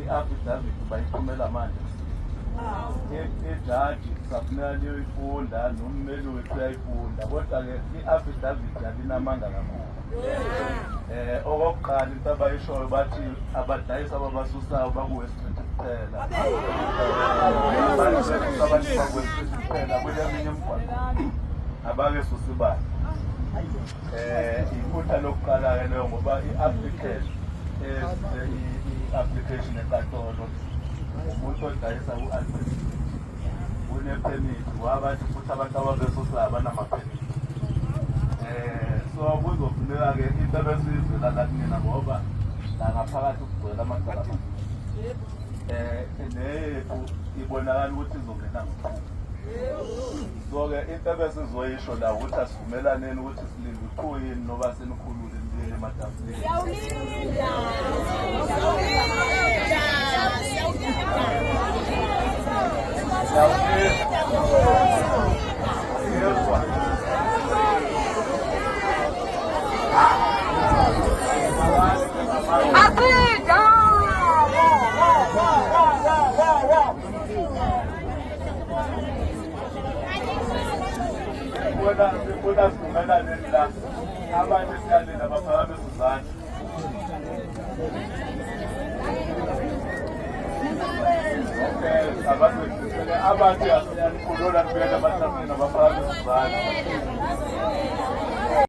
i-affidavit bayithumela manje ijaji safuneka liyoyifunda nommeli wethu uyayifunda kodwa-ke i-affidavit yalinamanga kakhulu. Okokuqala into abayishoyo bathi abadayisi ababasusayo bakuwesiqithi kuphela bakuwesiqithi kuphela kweminye imigwaqo abake susibani. Iphutha lokuqala-ke leyo ngoba i-application enkantolo umuntu odayisa u-advert unephemithi wabathi futhi abantu ababesusayo abanamaphemithi. So kuzofuneka-ke into ebesiyizwela lakunina ngoba la ngaphakathi ukugcwele amacala neyethu ibonakala ukuthi izongena ngokukhulu. So-ke into ebesizoyisho la ukuthi asivumelaneni ukuthi silinde uqhuyini noba senikhulule nibuyele ematafuleni. Sifuna sivumelaneni la abanye siyalinda abaphakamise izandla. Abantu asiyanikhulula nibuyele ematafuleni abaphakamise izandla.